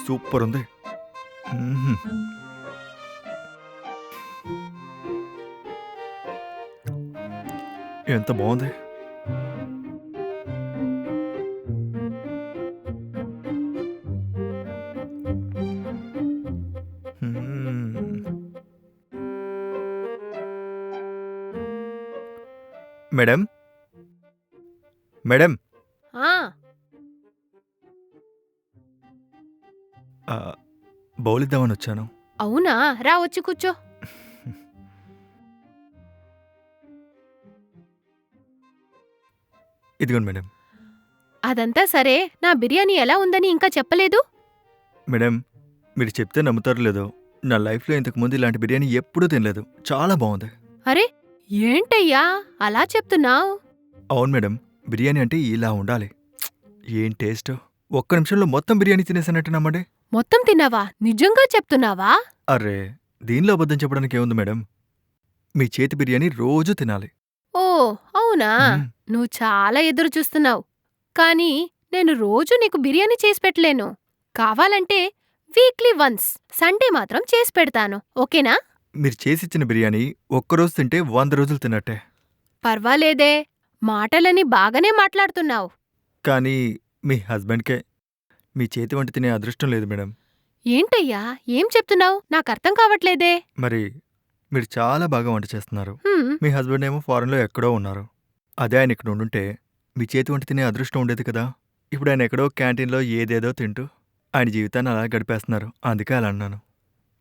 Super ఉంది. మ్మ్. ఎంత బాగుంది. మ్మ్. మేడం మేడం ఆ ఆ, బౌల్ ఇద్దామని వచ్చాను. అవునా, రా వచ్చి కూర్చో. ఇదిగోండి మేడం. అదంతా సరే, నా బిర్యానీ ఎలా ఉందని ఇంకా చెప్పలేదు. మేడం, మీరు చెప్తే నమ్ముతారో లేదో, నా లైఫ్లో ఇంతకుముందు ఇలాంటి బిర్యానీ ఎప్పుడూ తినలేదు. చాలా బాగుంది. అరే, ఏంటయ్యా అలా చెప్తున్నావ్? అవును మేడం, బిర్యానీ అంటే ఇలా ఉండాలి. ఏం టేస్ట్! ఒక్క నిమిషంలో మొత్తం బిర్యానీ తినేసానంటే నమ్మండి. మొత్తం తిన్నావా? నిజంగా చెప్తున్నావా? అర్రే, దీనిలో అబద్ధం చెప్పడానికి ఏముంది మేడం? మీ చేతి బిర్యానీ రోజూ తినాలి. ఓ అవునా, మ్మ్. నువ్వు చాలా ఎదురు చూస్తున్నావు. కానీ నేను రోజు నీకు బిర్యానీ చేసి పెట్టలేను. కావాలంటే వీక్లీ వన్స్ సండే మాత్రం చేసి పెడతాను, ఓకేనా? మీరు చేసిచ్చిన బిర్యానీ ఒక్కరోజు తింటే 100 రోజులు తిన్నట్టే. పర్వాలేదే, మాటలని బాగానే మాట్లాడుతున్నావు. కానీ మీ హస్బెండ్కే మీ చేతి వంట తినే అదృష్టం లేదు మేడం. ఏంటయ్యా ఏం చెప్తున్నావు? నాకర్థం కావట్లేదే. మరి మీరు చాలా బాగా వంట చేస్తున్నారు. హ్మ్, మీ హస్బెండ్ ఏమో ఫారెన్లో ఎక్కడో ఉన్నారు. అదే ఆయన ఇక్కడ ఉండుంటే మీ చేతి వంట తినే అదృష్టం ఉండేది కదా. ఇప్పుడు ఆయన ఎక్కడో క్యాంటీన్లో ఏదేదో తింటూ ఆయన జీవితాన్ని అలా గడిపేస్తున్నారు. అందుకే అలా అన్నాను.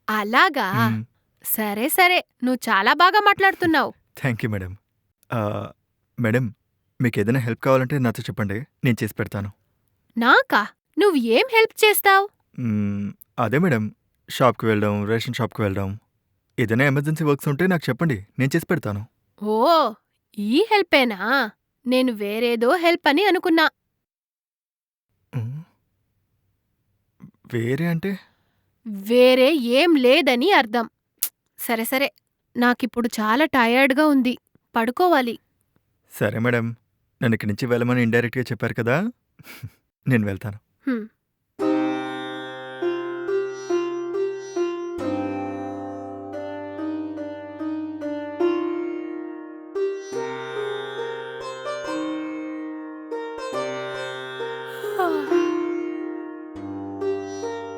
అలాగా? సరే సరే, నువ్వు చాలా బాగా మాట్లాడుతున్నావు. Thank you madam. ఆ, మేడం, మీకు ఏదైనా హెల్ప్ కావాలంటే నాతో చెప్పండి, నేను చేసి పెడతాను. నాకా? నువ్వు ఏం హెల్ప్ చేస్తావ్? మ్మ్, అదే మేడం, షాప్కి వెళ్ళడం, రేషన్ షాప్కి వెళ్ళడం, ఏదైనా ఎమర్జెన్సీ వర్క్స్ ఉంటే నాకు చెప్పండి, నేను చేసి పెడతాను. ఓ, ఈ హెల్పేనా? నేను వేరేదో హెల్ప్ అని అనుకున్నా. మ్మ్, వేరే అంటే? వేరే ఏం లేదని అర్థం. సరే సరే, నాకిప్పుడు చాలా టయర్డ్గా ఉంది, పడుకోవాలి. సరే మేడం, నన్ను ఇక్కడి నుంచి వెళ్ళమని ఇండైరెక్ట్గా చెప్పారు కదా. నేను వెళ్తాను. హ్మ్.